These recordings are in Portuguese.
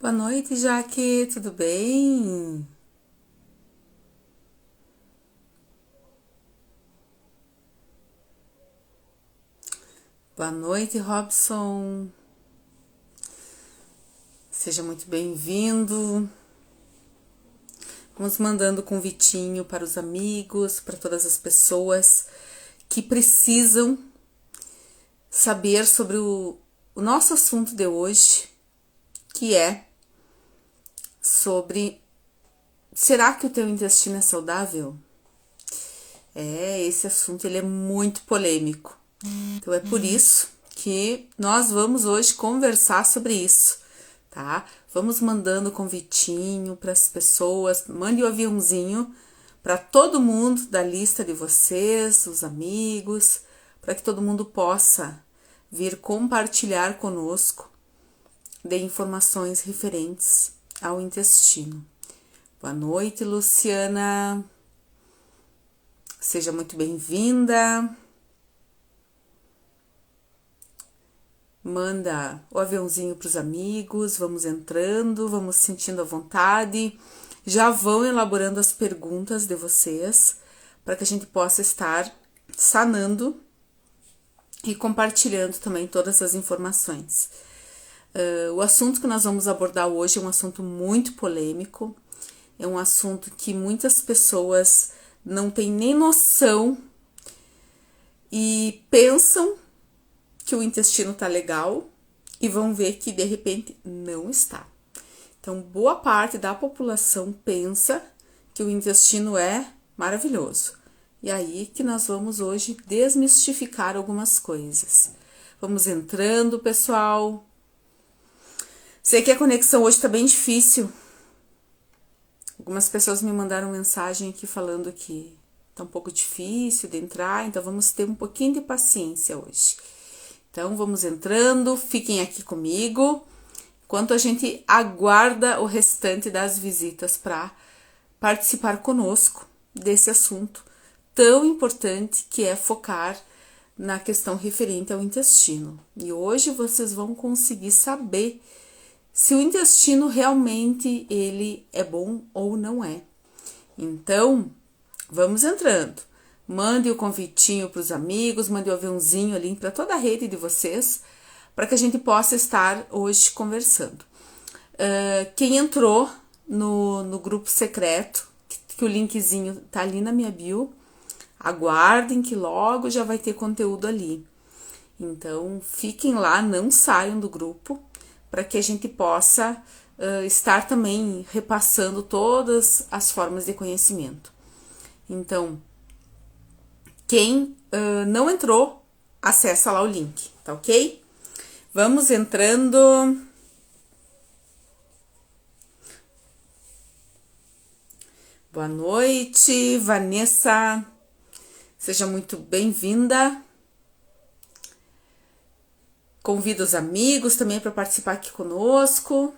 Boa noite, Jaque, tudo bem? Boa noite, Robson. Seja muito bem-vindo. Vamos mandando convitinho para os amigos, para todas as pessoas que precisam saber sobre o nosso assunto de hoje, que é sobre: será que o teu intestino é saudável? Esse assunto ele é muito polêmico. Então é por isso que nós vamos hoje conversar sobre isso, tá? Vamos mandando convitinho para as pessoas, mande o aviãozinho para todo mundo da lista de vocês, os amigos, para que todo mundo possa vir compartilhar conosco de informações referentes ao intestino. Boa noite, Luciana. Seja muito bem-vinda. Manda o aviãozinho para os amigos, vamos entrando, vamos sentindo a vontade. Já vão elaborando as perguntas de vocês para que a gente possa estar sanando e compartilhando também todas as informações. O assunto que nós vamos abordar hoje é um assunto muito polêmico, é um assunto que muitas pessoas não têm nem noção e pensam que o intestino tá legal e vão ver que de repente não está. Então, boa parte da população pensa que o intestino é maravilhoso. E aí que nós vamos hoje desmistificar algumas coisas. Vamos entrando, pessoal. Sei que a conexão hoje tá bem difícil. Algumas pessoas me mandaram mensagem aqui falando que tá um pouco difícil de entrar, então vamos ter um pouquinho de paciência hoje. Então, vamos entrando, fiquem aqui comigo, enquanto a gente aguarda o restante das visitas para participar conosco desse assunto tão importante que é focar na questão referente ao intestino. E hoje vocês vão conseguir saber se o intestino realmente ele é bom ou não é. Então, vamos entrando. Mande o convitinho para os amigos, mande o aviãozinho ali para toda a rede de vocês, para que a gente possa estar hoje conversando. Quem entrou no grupo secreto, que o linkzinho tá ali na minha bio, aguardem que logo já vai ter conteúdo ali. Então, fiquem lá, não saiam do grupo, para que a gente possa estar também repassando todas as formas de conhecimento. Então, quem não entrou, acessa lá o link, tá ok? Vamos entrando. Boa noite, Vanessa. Seja muito bem-vinda. Convido os amigos também para participar aqui conosco.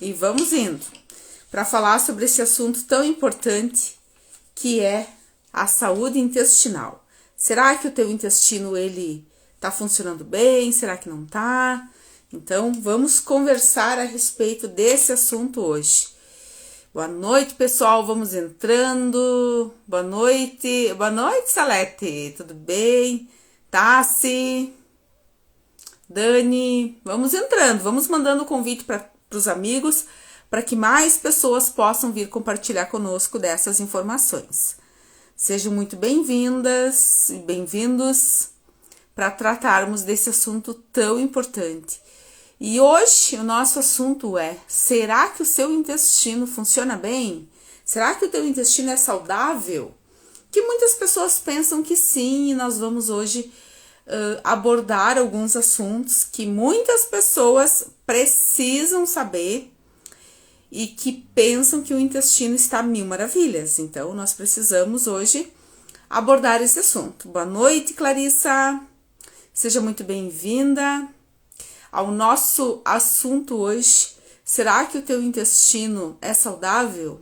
E vamos indo para falar sobre esse assunto tão importante que é a saúde intestinal. Será que o teu intestino ele tá funcionando bem? Será que não tá? Então, vamos conversar a respeito desse assunto hoje. Boa noite, pessoal. Vamos entrando. Boa noite. Boa noite, Salete. Tudo bem? Tassi. Dani. Vamos entrando. Vamos mandando o convite para os amigos para que mais pessoas possam vir compartilhar conosco dessas informações. Sejam muito bem-vindas e bem-vindos para tratarmos desse assunto tão importante. E hoje o nosso assunto é: será que o seu intestino funciona bem? Será que o teu intestino é saudável? Que muitas pessoas pensam que sim, e nós vamos hoje abordar alguns assuntos que muitas pessoas precisam saber e que pensam que o intestino está a mil maravilhas. Então, nós precisamos hoje abordar esse assunto. Boa noite, Clarissa. Seja muito bem-vinda ao nosso assunto hoje. Será que o teu intestino é saudável?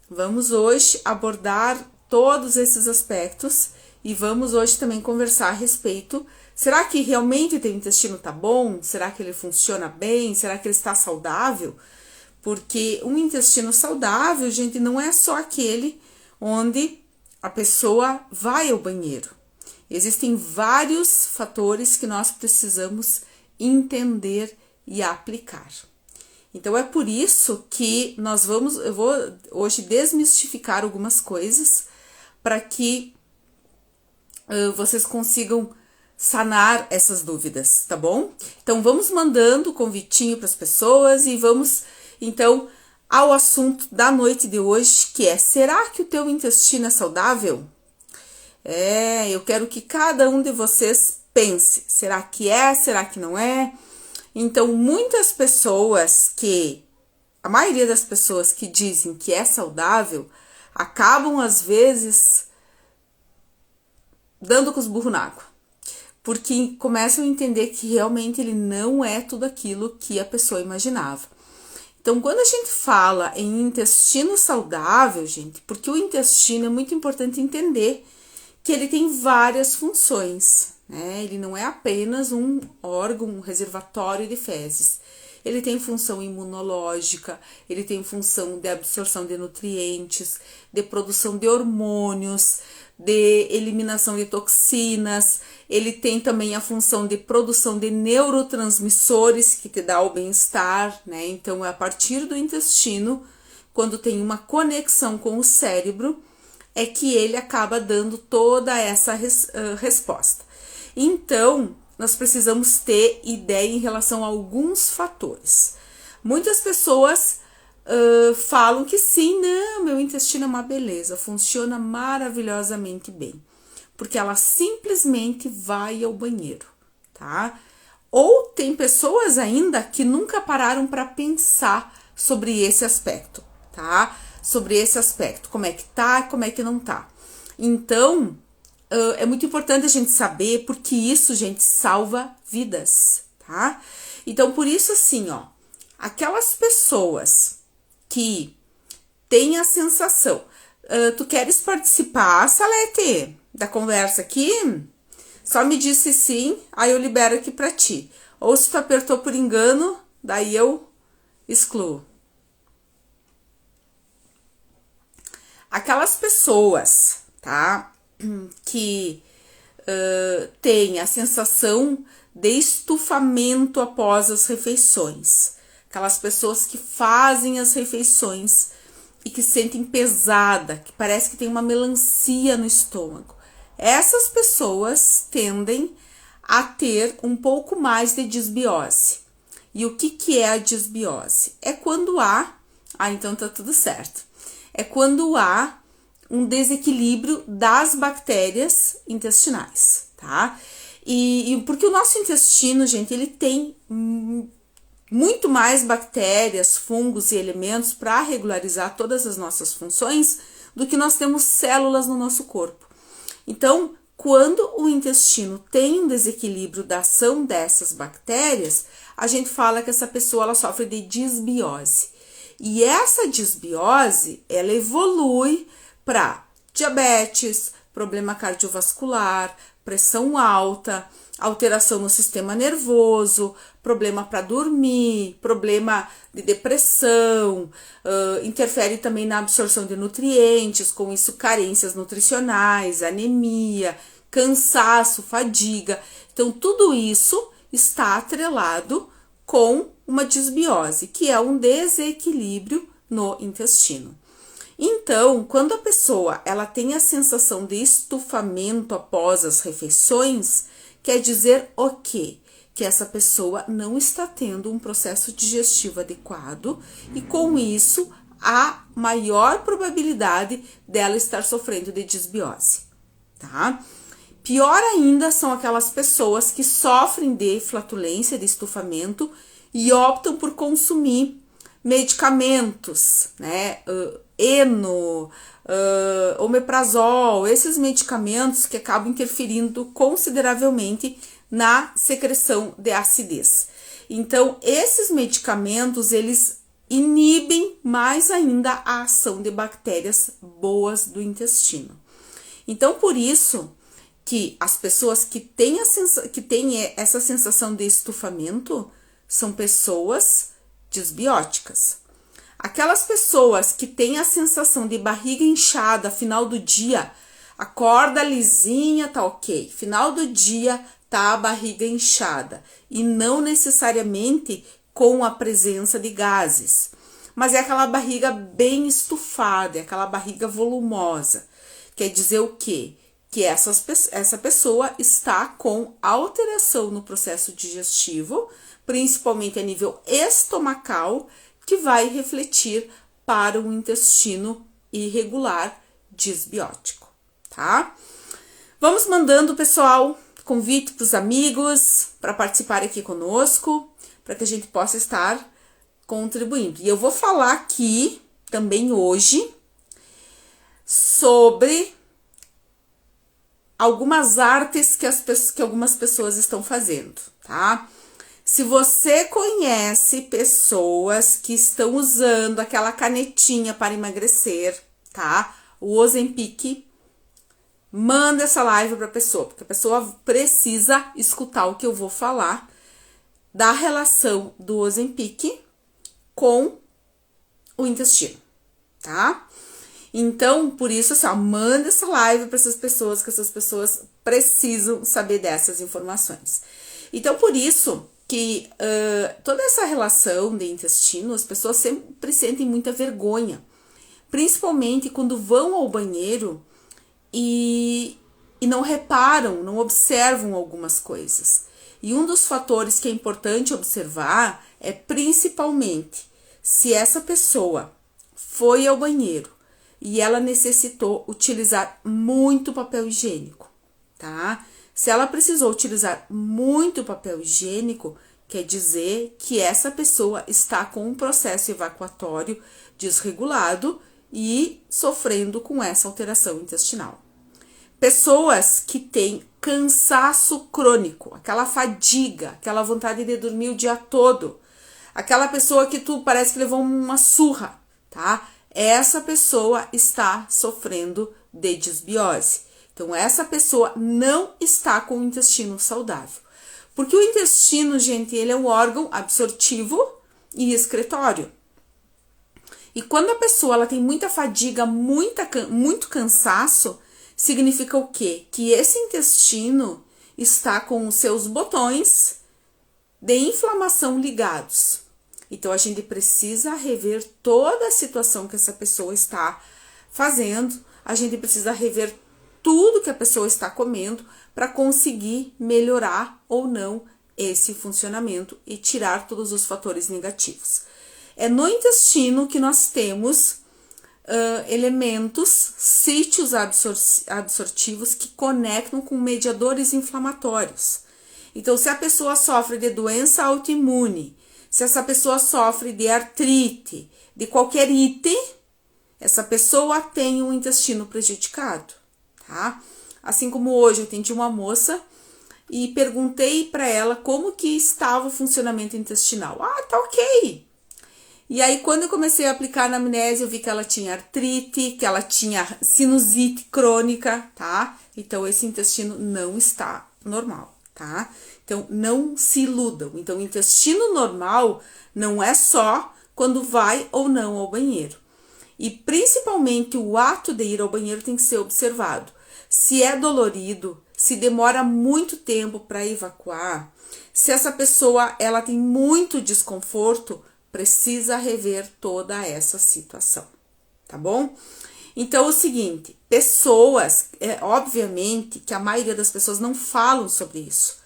Vamos hoje abordar todos esses aspectos e vamos hoje também conversar a respeito Será que realmente o teu intestino tá bom? Será que ele funciona bem? Será que ele está saudável? Porque um intestino saudável, gente, não é só aquele onde a pessoa vai ao banheiro. Existem vários fatores que nós precisamos entender e aplicar. Então é por isso que eu vou hoje desmistificar algumas coisas para que vocês consigam sanar essas dúvidas, tá bom? Então vamos mandando o convitinho para as pessoas e vamos então ao assunto da noite de hoje, que é: será que o teu intestino é saudável? Eu quero que cada um de vocês pense, será que é, será que não é? Então, a maioria das pessoas que dizem que é saudável, acabam às vezes dando com os burros na água, porque começam a entender que realmente ele não é tudo aquilo que a pessoa imaginava. Então, quando a gente fala em intestino saudável, gente, porque o intestino é muito importante entender que ele tem várias funções, né? Ele não é apenas um órgão, um reservatório de fezes. Ele tem função imunológica, ele tem função de absorção de nutrientes, de produção de hormônios, de eliminação de toxinas. Ele tem também a função de produção de neurotransmissores que te dá o bem-estar, né? Então, é a partir do intestino, quando tem uma conexão com o cérebro, é que ele acaba dando toda essa resposta. Então, nós precisamos ter ideia em relação a alguns fatores. Muitas pessoas falam que sim, não, meu intestino é uma beleza, funciona maravilhosamente bem, porque ela simplesmente vai ao banheiro, tá? Ou tem pessoas ainda que nunca pararam para pensar sobre esse aspecto, tá? Sobre esse aspecto, como é que tá, como é que não tá. Então, é muito importante a gente saber, porque isso, gente, salva vidas, tá? Então, por isso, assim, ó, aquelas pessoas que têm a sensação, tu queres participar, Salete, da conversa aqui? Só me disse sim, aí eu libero aqui pra ti. Ou se tu apertou por engano, daí eu excluo. Aquelas pessoas, tá, que têm a sensação de estufamento após as refeições, aquelas pessoas que fazem as refeições e que sentem pesada, que parece que tem uma melancia no estômago, essas pessoas tendem a ter um pouco mais de disbiose. E o que é a disbiose? É quando então tá tudo certo. É quando há um desequilíbrio das bactérias intestinais, tá? E porque o nosso intestino, gente, ele tem muito mais bactérias, fungos e elementos para regularizar todas as nossas funções do que nós temos células no nosso corpo. Então, quando o intestino tem um desequilíbrio da ação dessas bactérias, a gente fala que essa pessoa ela sofre de disbiose. E essa disbiose, ela evolui para diabetes, problema cardiovascular, pressão alta, alteração no sistema nervoso, problema para dormir, problema de depressão, interfere também na absorção de nutrientes, com isso carências nutricionais, anemia, cansaço, fadiga. Então, tudo isso está atrelado com uma disbiose, que é um desequilíbrio no intestino. Então, quando a pessoa ela tem a sensação de estufamento após as refeições, quer dizer o quê? Que essa pessoa não está tendo um processo digestivo adequado e com isso há maior probabilidade dela estar sofrendo de disbiose, tá? Pior ainda são aquelas pessoas que sofrem de flatulência, de estufamento e optam por consumir medicamentos, né? Eno, omeprazol, esses medicamentos que acabam interferindo consideravelmente na secreção de acidez. Então, esses medicamentos, eles inibem mais ainda a ação de bactérias boas do intestino. Então, por isso que as pessoas que têm essa sensação de estufamento são pessoas disbióticas. Aquelas pessoas que têm a sensação de barriga inchada, final do dia, acorda lisinha, tá ok. Final do dia, tá a barriga inchada. E não necessariamente com a presença de gases. Mas é aquela barriga bem estufada, é aquela barriga volumosa. Quer dizer o quê? Que essa pessoa está com alteração no processo digestivo, principalmente a nível estomacal, que vai refletir para o intestino irregular disbiótico, tá? Vamos mandando, pessoal, convite para os amigos para participar aqui conosco, para que a gente possa estar contribuindo. E eu vou falar aqui também hoje sobre algumas artes que algumas pessoas estão fazendo, tá? Se você conhece pessoas que estão usando aquela canetinha para emagrecer, tá? O Ozempic, manda essa live para a pessoa, porque a pessoa precisa escutar o que eu vou falar da relação do Ozempic com o intestino, tá? Então, por isso, assim, ó, manda essa live para essas pessoas, que essas pessoas precisam saber dessas informações. Então, por isso que toda essa relação de intestino, as pessoas sempre sentem muita vergonha, principalmente quando vão ao banheiro e não reparam, não observam algumas coisas. E um dos fatores que é importante observar é principalmente se essa pessoa foi ao banheiro e ela necessitou utilizar muito papel higiênico, tá? Se ela precisou utilizar muito papel higiênico, quer dizer que essa pessoa está com um processo evacuatório desregulado e sofrendo com essa alteração intestinal. Pessoas que têm cansaço crônico, aquela fadiga, aquela vontade de dormir o dia todo, aquela pessoa que tu parece que levou uma surra, tá? Essa pessoa está sofrendo de disbiose. Então, essa pessoa não está com o intestino saudável. Porque o intestino, gente, ele é um órgão absortivo e excretório. E quando a pessoa ela tem muita fadiga, muito cansaço, significa o quê? Que esse intestino está com os seus botões de inflamação ligados. Então, a gente precisa rever toda a situação que essa pessoa está fazendo, a gente precisa rever tudo que a pessoa está comendo para conseguir melhorar ou não esse funcionamento e tirar todos os fatores negativos. É no intestino que nós temos elementos, sítios absortivos que conectam com mediadores inflamatórios. Então, se a pessoa sofre de doença autoimune, se essa pessoa sofre de artrite, de qualquer item, essa pessoa tem um intestino prejudicado, tá? Assim como hoje eu atendi uma moça e perguntei para ela como que estava o funcionamento intestinal. Ah, tá ok. E aí, quando eu comecei a aplicar a anamnese, eu vi que ela tinha artrite, que ela tinha sinusite crônica, tá? Então, esse intestino não está normal, tá? Então, não se iludam. Então, o intestino normal não é só quando vai ou não ao banheiro. E, principalmente, o ato de ir ao banheiro tem que ser observado. Se é dolorido, se demora muito tempo para evacuar, se essa pessoa ela tem muito desconforto, precisa rever toda essa situação, tá bom? Então, o seguinte, pessoas, obviamente que a maioria das pessoas não falam sobre isso,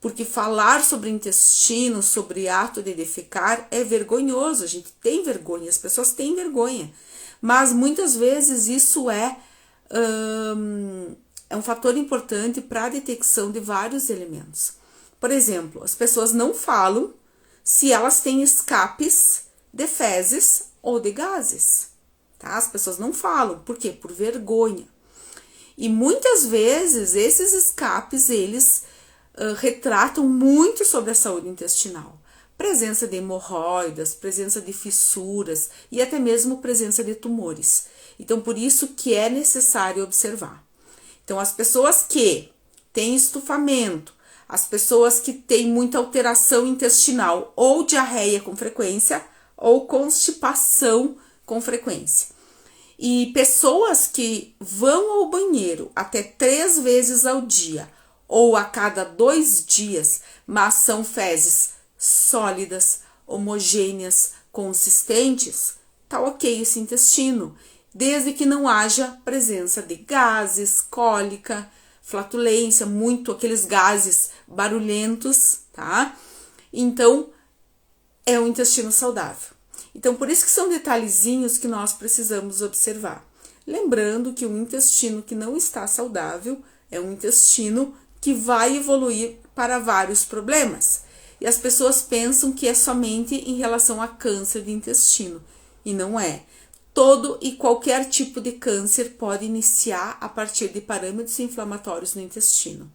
porque falar sobre intestino, sobre ato de defecar é vergonhoso, a gente tem vergonha, as pessoas têm vergonha, mas muitas vezes isso é um fator importante para a detecção de vários elementos. Por exemplo, as pessoas não falam se elas têm escapes de fezes ou de gases, tá? As pessoas não falam, por quê? Por vergonha. E muitas vezes esses escapes, eles retratam muito sobre a saúde intestinal. Presença de hemorroidas, presença de fissuras e até mesmo presença de tumores. Então, por isso que é necessário observar. Então, as pessoas que têm estufamento, as pessoas que têm muita alteração intestinal, ou diarreia com frequência, ou constipação com frequência. E pessoas que vão ao banheiro até 3 vezes ao dia, ou a cada 2 dias, mas são fezes sólidas, homogêneas, consistentes, tá ok esse intestino, desde que não haja presença de gases, cólica, flatulência, muito aqueles gases barulhentos, tá? Então, é um intestino saudável. Então, por isso que são detalhezinhos que nós precisamos observar. Lembrando que o intestino que não está saudável é um intestino que vai evoluir para vários problemas. E as pessoas pensam que é somente em relação a câncer de intestino. E não é. Todo e qualquer tipo de câncer pode iniciar a partir de parâmetros inflamatórios no intestino.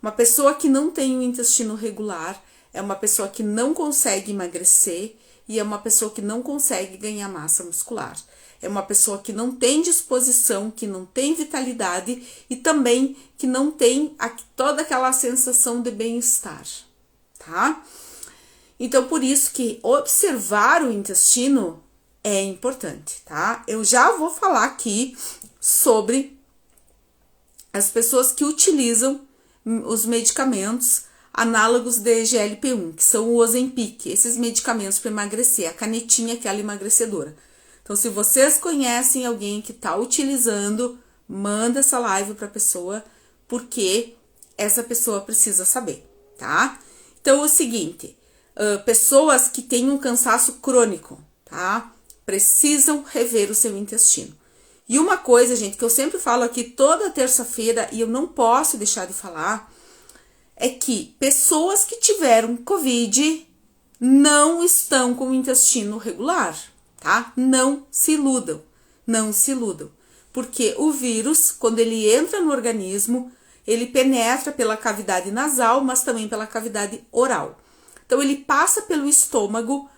Uma pessoa que não tem um intestino regular é uma pessoa que não consegue emagrecer e é uma pessoa que não consegue ganhar massa muscular. É uma pessoa que não tem disposição, que não tem vitalidade e também que não tem toda aquela sensação de bem-estar, tá? Então, por isso que observar o intestino é importante, tá? Eu já vou falar aqui sobre as pessoas que utilizam os medicamentos análogos de GLP-1, que são o Ozempic, esses medicamentos para emagrecer, a canetinha, aquela emagrecedora. Então, se vocês conhecem alguém que está utilizando, manda essa live para a pessoa, porque essa pessoa precisa saber, tá? Então, é o seguinte, pessoas que têm um cansaço crônico, tá? Precisam rever o seu intestino. E uma coisa, gente, que eu sempre falo aqui toda terça-feira, e eu não posso deixar de falar, é que pessoas que tiveram Covid não estão com o intestino regular, tá? Não se iludam, não se iludam. Porque o vírus, quando ele entra no organismo, ele penetra pela cavidade nasal, mas também pela cavidade oral. Então, ele passa pelo estômago,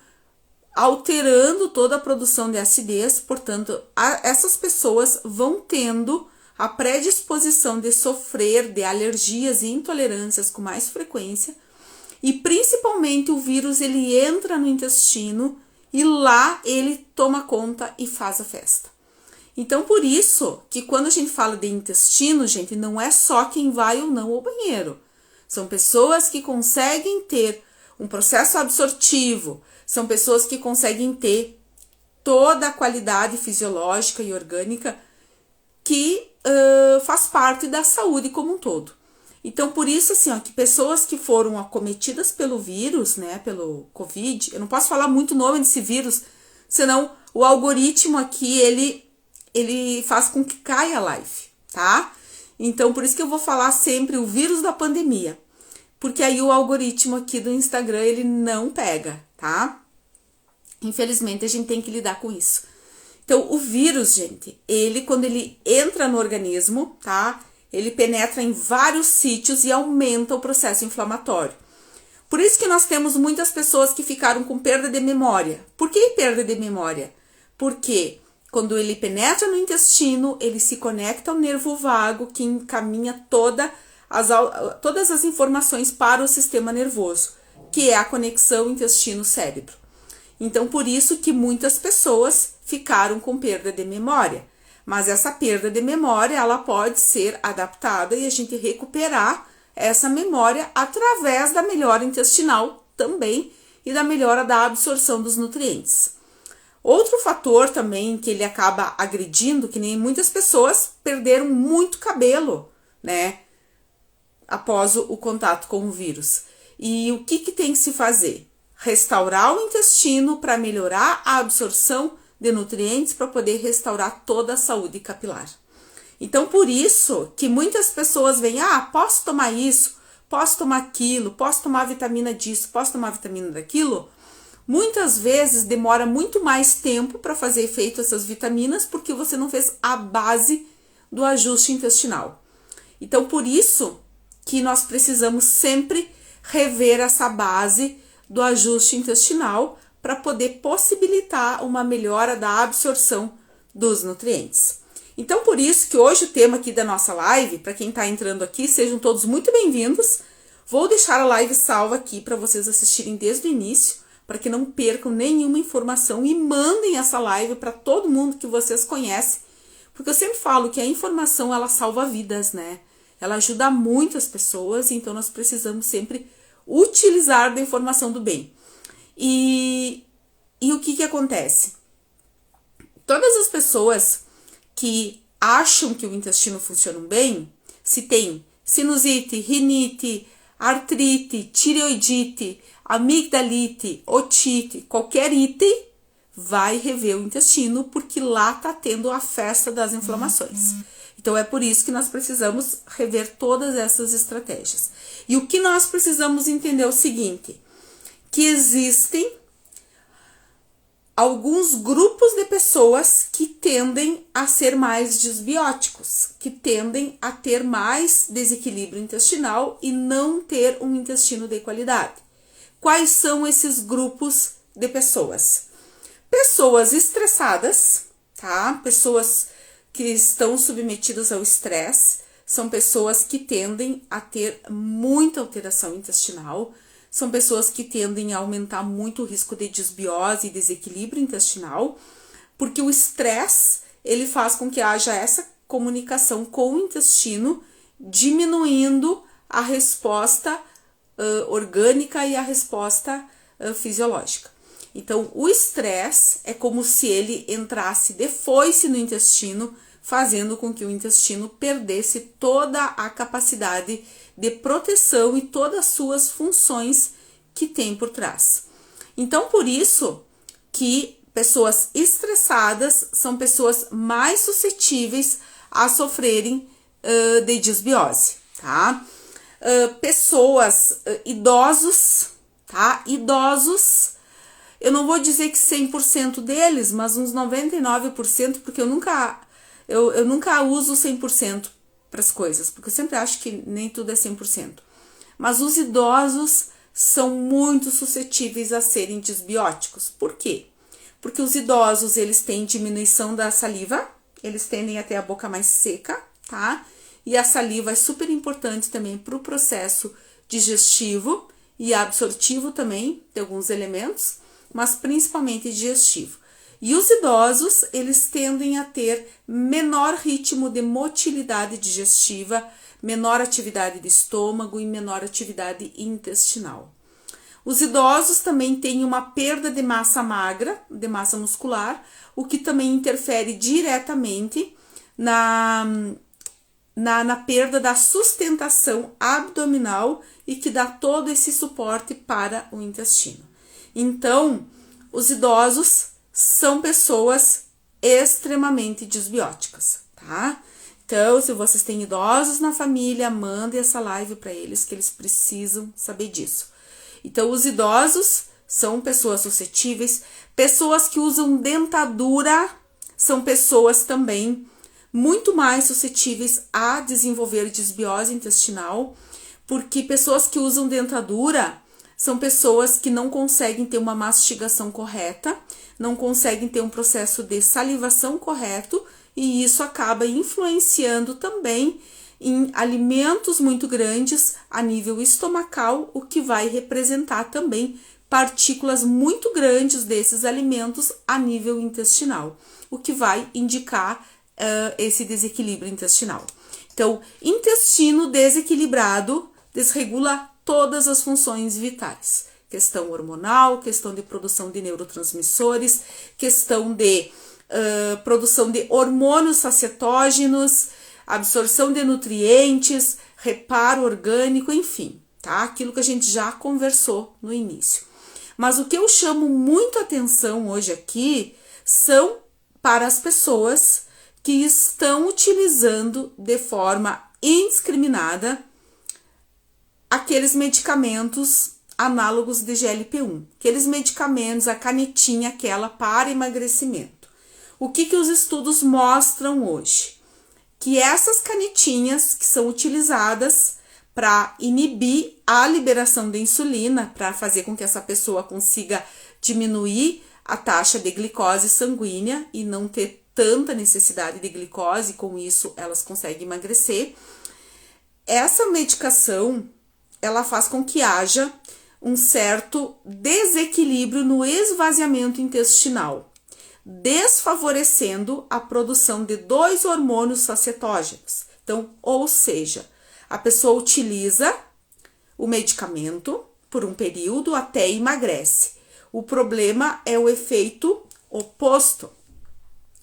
alterando toda a produção de acidez, portanto, essas pessoas vão tendo a predisposição de sofrer de alergias e intolerâncias com mais frequência, e principalmente o vírus ele entra no intestino e lá ele toma conta e faz a festa. Então, por isso que quando a gente fala de intestino, gente, não é só quem vai ou não ao banheiro. São pessoas que conseguem ter um processo absortivo, são pessoas que conseguem ter toda a qualidade fisiológica e orgânica que faz parte da saúde como um todo. Então, por isso, assim, ó, que pessoas que foram acometidas pelo vírus, né, pelo Covid, eu não posso falar muito o nome desse vírus, senão o algoritmo aqui, ele faz com que caia a live, tá? Então, por isso que eu vou falar sempre o vírus da pandemia, porque aí o algoritmo aqui do Instagram, ele não pega, tá? Infelizmente, a gente tem que lidar com isso. Então, o vírus, gente, ele quando ele entra no organismo, tá? Ele penetra em vários sítios e aumenta o processo inflamatório. Por isso que nós temos muitas pessoas que ficaram com perda de memória. Por que perda de memória? Porque quando ele penetra no intestino, ele se conecta ao nervo vago que encaminha todas as informações para o sistema nervoso, que é a conexão intestino-cérebro. Então, por isso que muitas pessoas ficaram com perda de memória. Mas essa perda de memória, ela pode ser adaptada e a gente recuperar essa memória através da melhora intestinal também e da melhora da absorção dos nutrientes. Outro fator também que ele acaba agredindo, que nem muitas pessoas perderam muito cabelo, né, após o contato com o vírus. E o que tem que se fazer? Restaurar o intestino para melhorar a absorção de nutrientes para poder restaurar toda a saúde capilar. Então, por isso que muitas pessoas veem, posso tomar isso, posso tomar aquilo, posso tomar vitamina disso, posso tomar vitamina daquilo. Muitas vezes demora muito mais tempo para fazer efeito essas vitaminas porque você não fez a base do ajuste intestinal. Então, por isso que nós precisamos sempre rever essa base do ajuste intestinal para poder possibilitar uma melhora da absorção dos nutrientes. Então, por isso que hoje o tema aqui da nossa live, para quem está entrando aqui, sejam todos muito bem-vindos. Vou deixar a live salva aqui para vocês assistirem desde o início, para que não percam nenhuma informação e mandem essa live para todo mundo que vocês conhecem, porque eu sempre falo que a informação, ela salva vidas, né? Ela ajuda muito as pessoas, então nós precisamos sempre utilizar da informação do bem. E o que acontece? Todas as pessoas que acham que o intestino funciona bem, se tem sinusite, rinite, artrite, tireoidite, amigdalite, otite, qualquer item, vai rever o intestino, porque lá tá tendo a festa das inflamações. Então, é por isso que nós precisamos rever todas essas estratégias. E o que nós precisamos entender é o seguinte, que existem alguns grupos de pessoas que tendem a ser mais desbióticos, que tendem a ter mais desequilíbrio intestinal e não ter um intestino de qualidade. Quais são esses grupos de pessoas? Pessoas estressadas, tá? Pessoas que estão submetidas ao estresse, são pessoas que tendem a ter muita alteração intestinal, são pessoas que tendem a aumentar muito o risco de desbiose e desequilíbrio intestinal, porque o estresse, ele faz com que haja essa comunicação com o intestino, diminuindo a resposta orgânica e a resposta fisiológica. Então, o estresse é como se ele entrasse de foice no intestino, fazendo com que o intestino perdesse toda a capacidade de proteção e todas as suas funções que tem por trás. Então, por isso que pessoas estressadas são pessoas mais suscetíveis a sofrerem de desbiose, tá? Pessoas, idosos, tá? Idosos, eu não vou dizer que 100% deles, mas uns 99%, porque eu nunca uso 100% para as coisas, porque eu sempre acho que nem tudo é 100%. Mas os idosos são muito suscetíveis a serem desbióticos. Por quê? Porque os idosos, eles têm diminuição da saliva, eles tendem a ter a boca mais seca, tá? E a saliva é super importante também para o processo digestivo e absortivo também, de alguns elementos, mas principalmente digestivo. E os idosos, eles tendem a ter menor ritmo de motilidade digestiva, menor atividade de estômago e menor atividade intestinal. Os idosos também têm uma perda de massa magra, de massa muscular, o que também interfere diretamente na perda da sustentação abdominal e que dá todo esse suporte para o intestino. Então, os idosos são pessoas extremamente desbióticas, tá? Então, se vocês têm idosos na família, mandem essa live para eles, que eles precisam saber disso. Então, os idosos são pessoas suscetíveis, pessoas que usam dentadura são pessoas também muito mais suscetíveis a desenvolver desbiose intestinal, porque pessoas que usam dentadura são pessoas que não conseguem ter uma mastigação correta, não conseguem ter um processo de salivação correto, e isso acaba influenciando também em alimentos muito grandes a nível estomacal, o que vai representar também partículas muito grandes desses alimentos a nível intestinal, o que vai indicar esse desequilíbrio intestinal. Então, intestino desequilibrado desregula todas as funções vitais. Questão hormonal, questão de produção de neurotransmissores, questão de produção de hormônios sacietógenos, absorção de nutrientes, reparo orgânico, enfim, tá? Aquilo que a gente já conversou no início. Mas o que eu chamo muito atenção hoje aqui são para as pessoas que estão utilizando de forma indiscriminada aqueles medicamentos análogos de GLP-1, aqueles medicamentos, a canetinha aquela para emagrecimento. O que os estudos mostram hoje? Que essas canetinhas que são utilizadas para inibir a liberação da insulina, para fazer com que essa pessoa consiga diminuir a taxa de glicose sanguínea e não ter tanta necessidade de glicose e com isso elas conseguem emagrecer. Essa medicação, ela faz com que haja um certo desequilíbrio no esvaziamento intestinal, desfavorecendo a produção de 2 hormônios sacetógenos. Então, ou seja, a pessoa utiliza o medicamento por um período até emagrece. O problema é o efeito oposto.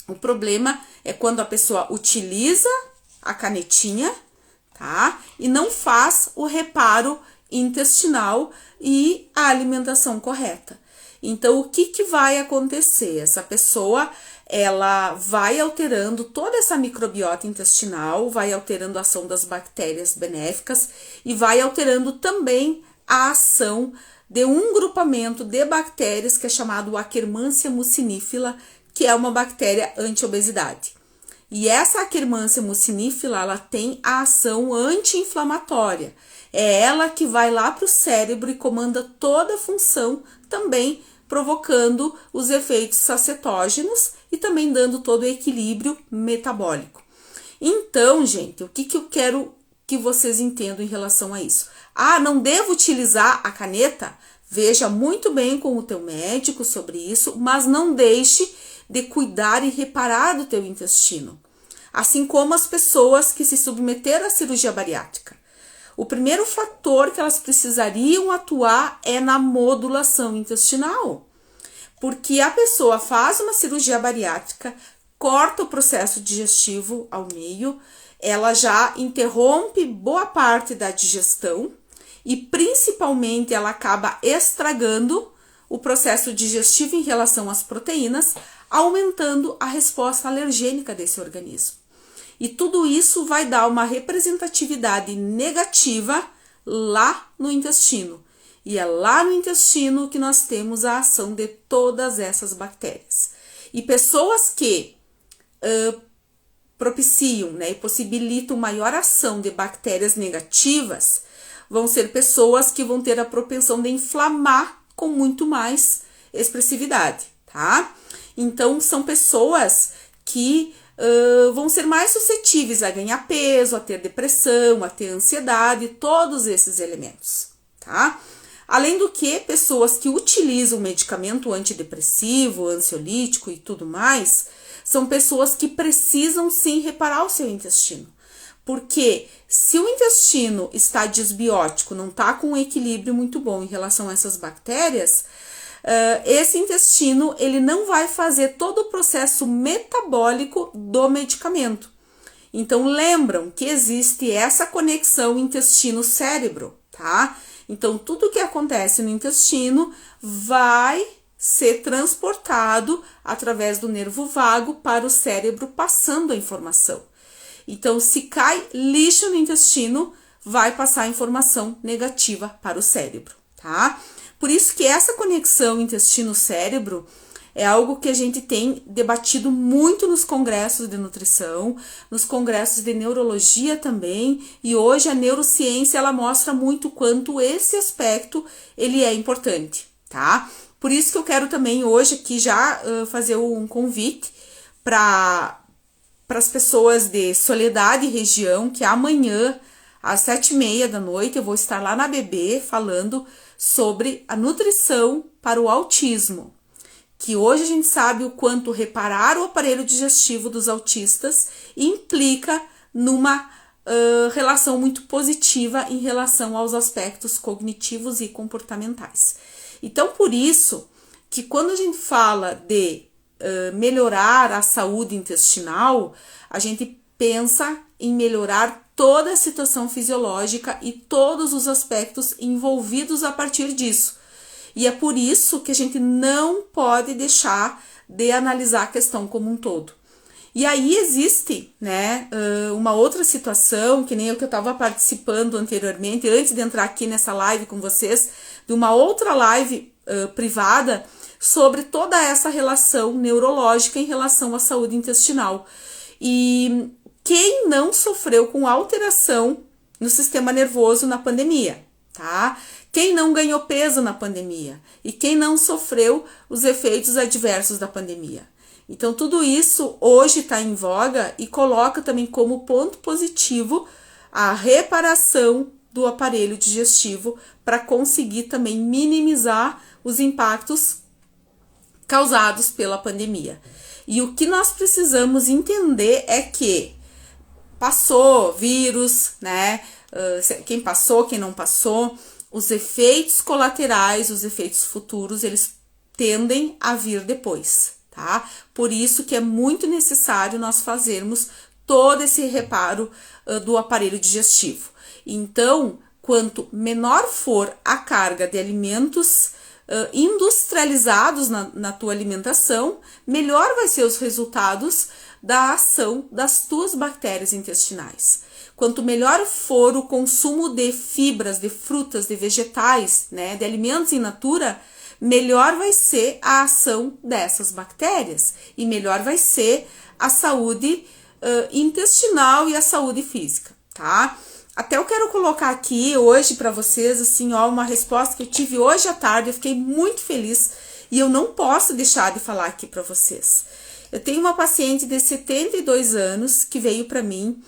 O problema é quando a pessoa utiliza a canetinha, tá? E não faz o reparo intestinal e a alimentação correta. Então, o que vai acontecer? Essa pessoa, ela vai alterando toda essa microbiota intestinal, vai alterando a ação das bactérias benéficas e vai alterando também a ação de um grupamento de bactérias que é chamado Akkermansia mucinifila, que é uma bactéria anti-obesidade. E essa Akkermansia mucinifila, ela tem a ação anti-inflamatória. É ela que vai lá para o cérebro e comanda toda a função, também provocando os efeitos sacetógenos e também dando todo o equilíbrio metabólico. Então, gente, o que eu quero que vocês entendam em relação a isso? Ah, não devo utilizar a caneta? Veja muito bem com o teu médico sobre isso, mas não deixe de cuidar e reparar do teu intestino. Assim como as pessoas que se submeteram à cirurgia bariátrica. O primeiro fator que elas precisariam atuar é na modulação intestinal. Porque a pessoa faz uma cirurgia bariátrica, corta o processo digestivo ao meio, ela já interrompe boa parte da digestão e principalmente ela acaba estragando o processo digestivo em relação às proteínas, aumentando a resposta alergênica desse organismo. E tudo isso vai dar uma representatividade negativa lá no intestino. E é lá no intestino que nós temos a ação de todas essas bactérias. E pessoas que propiciam, né, e possibilitam maior ação de bactérias negativas vão ser pessoas que vão ter a propensão de inflamar com muito mais expressividade, tá? Então, são pessoas que vão ser mais suscetíveis a ganhar peso, a ter depressão, a ter ansiedade, todos esses elementos, tá? Além do que, pessoas que utilizam medicamento antidepressivo, ansiolítico e tudo mais, são pessoas que precisam sim reparar o seu intestino. Porque se o intestino está disbiótico, não está com um equilíbrio muito bom em relação a essas bactérias, esse intestino ele não vai fazer todo o processo metabólico do medicamento. Então, lembram que existe essa conexão intestino-cérebro, tá? Então, tudo que acontece no intestino vai ser transportado através do nervo vago para o cérebro, passando a informação. Então, se cai lixo no intestino, vai passar a informação negativa para o cérebro, tá? Por isso que essa conexão intestino-cérebro é algo que a gente tem debatido muito nos congressos de nutrição, nos congressos de neurologia também, e hoje a neurociência ela mostra muito quanto esse aspecto ele é importante, tá? Por isso que eu quero também hoje aqui já fazer um convite para as pessoas de Soledade e região, que amanhã às 7h30 da noite eu vou estar lá na BB falando sobre a nutrição para o autismo, que hoje a gente sabe o quanto reparar o aparelho digestivo dos autistas implica numa relação muito positiva em relação aos aspectos cognitivos e comportamentais. Então, por isso que quando a gente fala de melhorar a saúde intestinal, a gente pensa em melhorar toda a situação fisiológica e todos os aspectos envolvidos a partir disso. E é por isso que a gente não pode deixar de analisar a questão como um todo. E aí existe, né, uma outra situação, que nem eu que eu estava participando anteriormente, antes de entrar aqui nessa live com vocês, de uma outra live privada, sobre toda essa relação neurológica em relação à saúde intestinal. E quem não sofreu com alteração no sistema nervoso na pandemia, tá? Quem não ganhou peso na pandemia e quem não sofreu os efeitos adversos da pandemia. Então, tudo isso hoje está em voga e coloca também como ponto positivo a reparação do aparelho digestivo para conseguir também minimizar os impactos causados pela pandemia. E o que nós precisamos entender é que passou vírus, né? Quem passou, quem não passou, os efeitos colaterais, os efeitos futuros, eles tendem a vir depois, tá? Por isso que é muito necessário nós fazermos todo esse reparo do aparelho digestivo. Então, quanto menor for a carga de alimentos industrializados na tua alimentação, melhor vai ser os resultados da ação das tuas bactérias intestinais. Quanto melhor for o consumo de fibras, de frutas, de vegetais, né, de alimentos in natura, melhor vai ser a ação dessas bactérias e melhor vai ser a saúde intestinal e a saúde física, tá? Até eu quero colocar aqui hoje para vocês, assim, ó, uma resposta que eu tive hoje à tarde, eu fiquei muito feliz e eu não posso deixar de falar aqui para vocês. Eu tenho uma paciente de 72 anos que veio para mim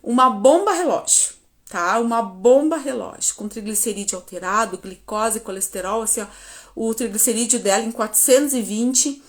uma bomba relógio, tá? Uma bomba relógio com triglicerídeo alterado, glicose, colesterol, assim, ó, o triglicerídeo dela em 420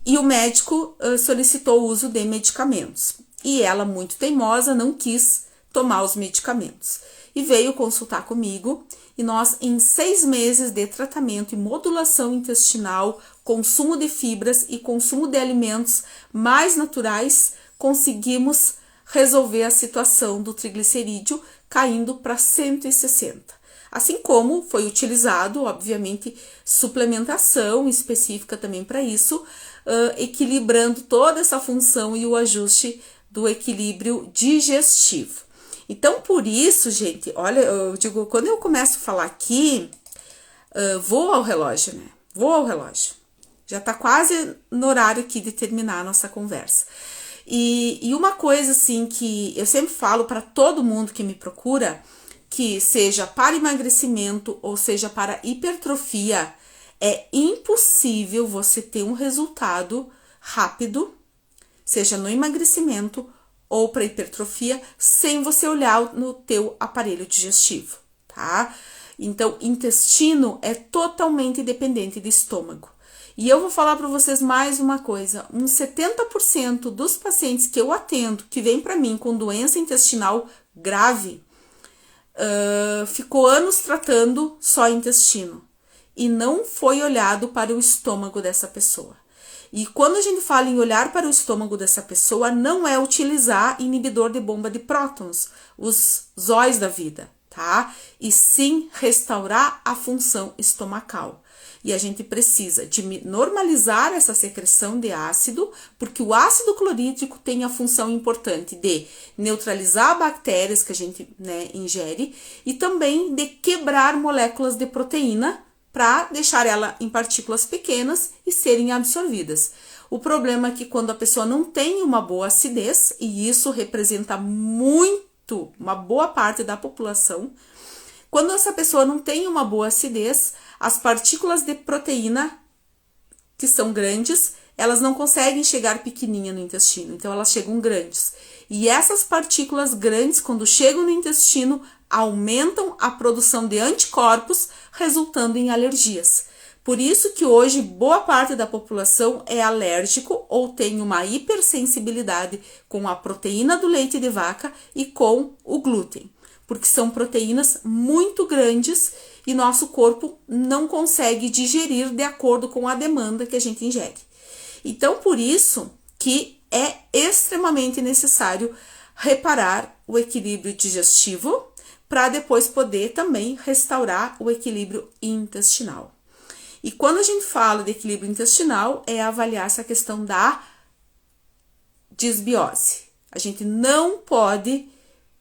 e o médico solicitou o uso de medicamentos. E ela, muito teimosa, não quis tomar os medicamentos. E veio consultar comigo e nós, em 6 meses de tratamento e modulação intestinal, consumo de fibras e consumo de alimentos mais naturais, conseguimos resolver a situação do triglicerídeo caindo para 160. Assim como foi utilizado, obviamente, suplementação específica também para isso, equilibrando toda essa função e o ajuste do equilíbrio digestivo. Então, por isso, gente, olha, eu digo, quando eu começo a falar aqui, vou ao relógio, né? Vou ao relógio. Já tá quase no horário aqui de terminar a nossa conversa. E uma coisa, assim, que eu sempre falo para todo mundo que me procura, que seja para emagrecimento ou seja para hipertrofia, é impossível você ter um resultado rápido, seja no emagrecimento ou para hipertrofia, sem você olhar no teu aparelho digestivo, tá? Então, intestino é totalmente dependente do estômago. E eu vou falar para vocês mais uma coisa, uns 70% dos pacientes que eu atendo, que vêm para mim com doença intestinal grave, ficou anos tratando só intestino e não foi olhado para o estômago dessa pessoa. E quando a gente fala em olhar para o estômago dessa pessoa, não é utilizar inibidor de bomba de prótons, os zóis da vida, tá? E sim restaurar a função estomacal. E a gente precisa de normalizar essa secreção de ácido, porque o ácido clorídrico tem a função importante de neutralizar bactérias que a gente, né, ingere e também de quebrar moléculas de proteína para deixar ela em partículas pequenas e serem absorvidas. O problema é que quando a pessoa não tem uma boa acidez, e isso representa muito, uma boa parte da população, quando essa pessoa não tem uma boa acidez, as partículas de proteína, que são grandes, elas não conseguem chegar pequenininha no intestino, então elas chegam grandes. E essas partículas grandes, quando chegam no intestino, aumentam a produção de anticorpos, resultando em alergias. Por isso que hoje boa parte da população é alérgico ou tem uma hipersensibilidade com a proteína do leite de vaca e com o glúten, porque são proteínas muito grandes e nosso corpo não consegue digerir de acordo com a demanda que a gente ingere. Então, por isso que é extremamente necessário reparar o equilíbrio digestivo para depois poder também restaurar o equilíbrio intestinal. E quando a gente fala de equilíbrio intestinal, é avaliar essa questão da disbiose. A gente não pode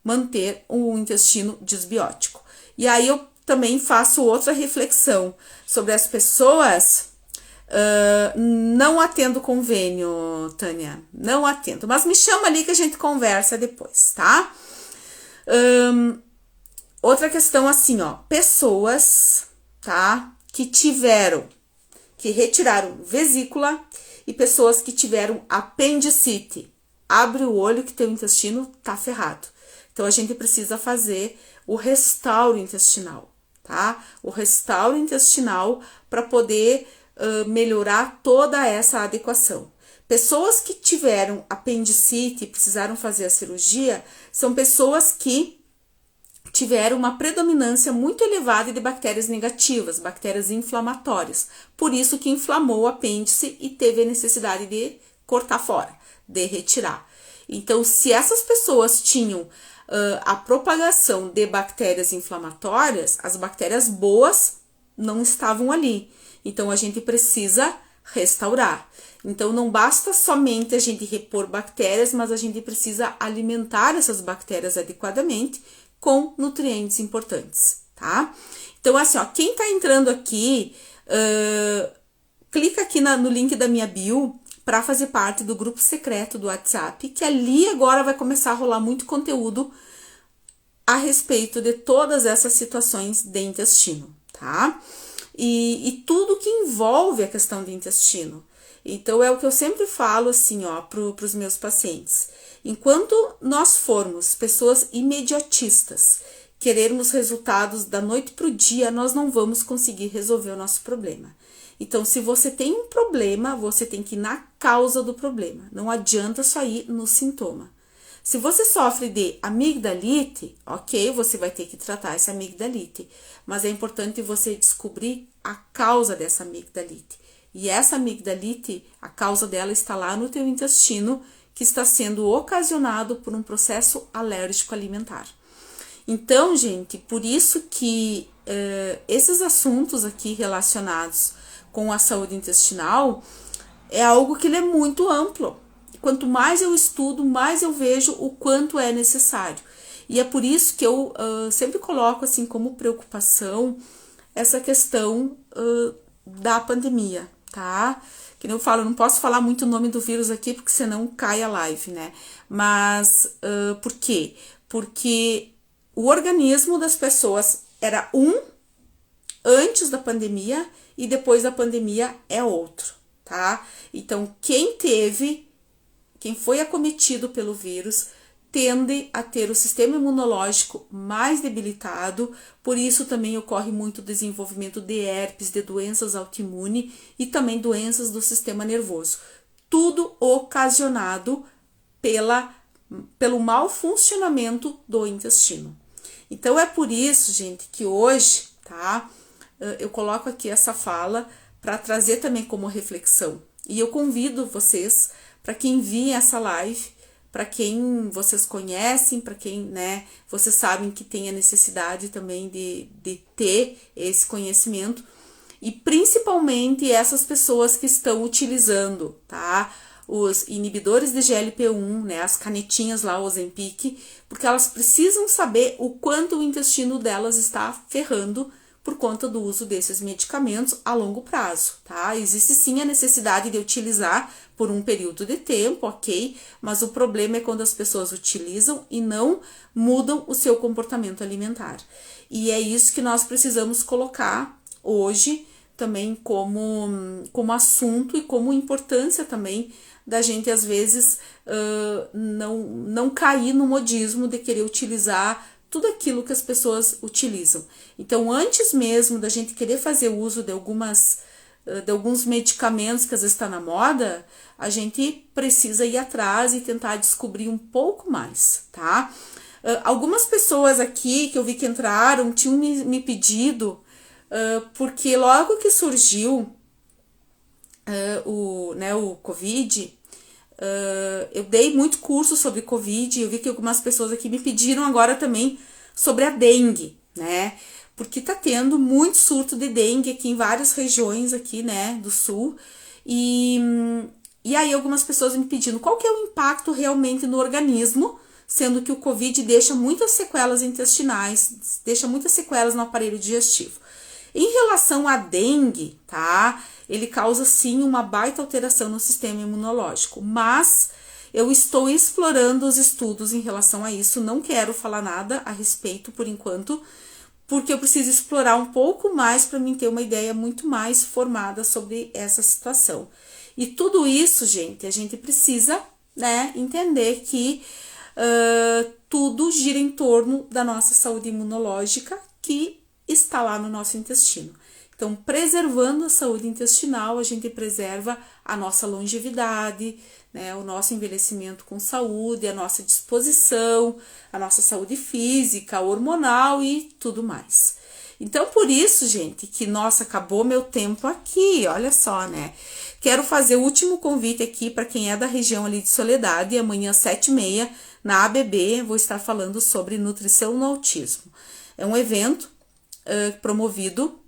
manter um intestino disbiótico. E aí eu também faço outra reflexão sobre as pessoas. Não atendo convênio, Tânia, não atendo, mas me chama ali que a gente conversa depois, tá? Outra questão assim, ó, pessoas, tá, que retiraram vesícula e pessoas que tiveram apendicite. Abre o olho que teu intestino tá ferrado. Então, a gente precisa fazer o restauro intestinal, tá? O restauro intestinal para poder melhorar toda essa adequação. Pessoas que tiveram apendicite e precisaram fazer a cirurgia são pessoas que tiveram uma predominância muito elevada de bactérias negativas, bactérias inflamatórias. Por isso que inflamou o apêndice e teve a necessidade de cortar fora, de retirar. Então, se essas pessoas tinham a propagação de bactérias inflamatórias, as bactérias boas não estavam ali. Então, a gente precisa restaurar. Então, não basta somente a gente repor bactérias, mas a gente precisa alimentar essas bactérias adequadamente com nutrientes importantes, tá? Então, assim, ó, quem tá entrando aqui, clica aqui no link da minha bio para fazer parte do grupo secreto do WhatsApp, que ali agora vai começar a rolar muito conteúdo a respeito de todas essas situações de intestino, tá? E tudo que envolve a questão do intestino. Então, é o que eu sempre falo, assim, ó, pros meus pacientes. Enquanto nós formos pessoas imediatistas, querermos resultados da noite pro dia, nós não vamos conseguir resolver o nosso problema. Então, se você tem um problema, você tem que ir na causa do problema. Não adianta só ir no sintoma. Se você sofre de amigdalite, ok, você vai ter que tratar essa amigdalite. Mas é importante você descobrir a causa dessa amigdalite. E essa amigdalite, a causa dela está lá no teu intestino, que está sendo ocasionado por um processo alérgico alimentar. Então, gente, por isso que esses assuntos aqui relacionados com a saúde intestinal é algo que ele é muito amplo. Quanto mais eu estudo, mais eu vejo o quanto é necessário. E é por isso que eu sempre coloco assim como preocupação essa questão da pandemia, tá? Que nem eu falo, eu não posso falar muito o nome do vírus aqui, porque senão cai a live, né? Mas por quê? Porque o organismo das pessoas era antes da pandemia e depois da pandemia é outro, tá? Então, quem foi acometido pelo vírus tende a ter o sistema imunológico mais debilitado, por isso também ocorre muito desenvolvimento de herpes, de doenças autoimunes e também doenças do sistema nervoso. Tudo ocasionado pelo mau funcionamento do intestino. Então, é por isso, gente, que hoje, tá, eu coloco aqui essa fala para trazer também como reflexão. E eu convido vocês para que enviem essa live, para quem vocês conhecem, para quem, né, vocês sabem que tem a necessidade também de ter esse conhecimento, e principalmente essas pessoas que estão utilizando, tá, os inibidores de GLP-1, né, as canetinhas lá, o Ozempic, porque elas precisam saber o quanto o intestino delas está ferrando por conta do uso desses medicamentos a longo prazo, tá? Existe sim a necessidade de utilizar por um período de tempo, ok? Mas o problema é quando as pessoas utilizam e não mudam o seu comportamento alimentar. E é isso que nós precisamos colocar hoje também como assunto e como importância também da gente, às vezes, não cair no modismo de querer utilizar tudo aquilo que as pessoas utilizam. Então, antes mesmo da gente querer fazer uso de alguns medicamentos que às vezes está na moda, a gente precisa ir atrás e tentar descobrir um pouco mais, tá? Algumas pessoas aqui que eu vi que entraram tinham me pedido, porque logo que surgiu o Covid, eu dei muito curso sobre Covid, eu vi que algumas pessoas aqui me pediram agora também sobre a dengue, né? Porque tá tendo muito surto de dengue aqui em várias regiões aqui, né, do sul. E aí algumas pessoas me pedindo qual que é o impacto realmente no organismo, sendo que o Covid deixa muitas sequelas intestinais, deixa muitas sequelas no aparelho digestivo. Em relação à dengue, tá? Ele causa sim uma baita alteração no sistema imunológico, mas eu estou explorando os estudos em relação a isso, não quero falar nada a respeito por enquanto, porque eu preciso explorar um pouco mais para mim ter uma ideia muito mais formada sobre essa situação. E tudo isso, gente, a gente precisa, né, entender que tudo gira em torno da nossa saúde imunológica que está lá no nosso intestino. Então, preservando a saúde intestinal, a gente preserva a nossa longevidade, né, o nosso envelhecimento com saúde, a nossa disposição, a nossa saúde física, hormonal e tudo mais. Então, por isso, gente, que, nossa, acabou meu tempo aqui, olha só, né? Quero fazer o último convite aqui para quem é da região ali de Soledade, amanhã, 7h30, na ABB, vou estar falando sobre nutrição no autismo. É um evento promovido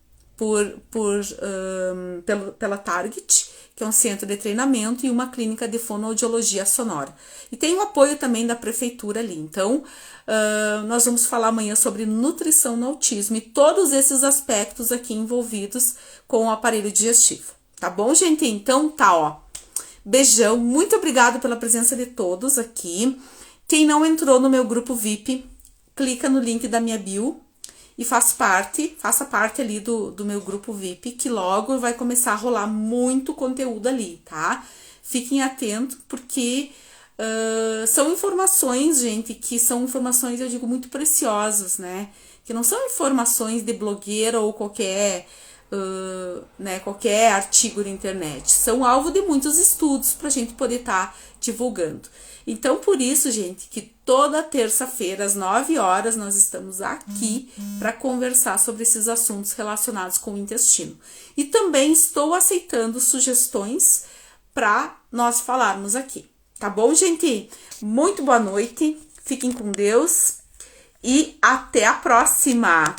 pela Target, que é um centro de treinamento e uma clínica de fonoaudiologia sonora. E tem o apoio também da prefeitura ali. Então, nós vamos falar amanhã sobre nutrição no autismo e todos esses aspectos aqui envolvidos com o aparelho digestivo. Tá bom, gente? Então, tá, ó. Beijão, muito obrigada pela presença de todos aqui. Quem não entrou no meu grupo VIP, clica no link da minha bio e faça parte ali do meu grupo VIP, que logo vai começar a rolar muito conteúdo ali, tá? Fiquem atentos, porque são informações, gente, que são informações, eu digo, muito preciosas, né? Que não são informações de blogueira ou qualquer artigo na internet. São alvo de muitos estudos pra gente poder estar divulgando. Então, por isso, gente, que toda terça-feira, às 9 horas, nós estamos aqui para conversar sobre esses assuntos relacionados com o intestino. E também estou aceitando sugestões para nós falarmos aqui. Tá bom, gente? Muito boa noite, fiquem com Deus e até a próxima!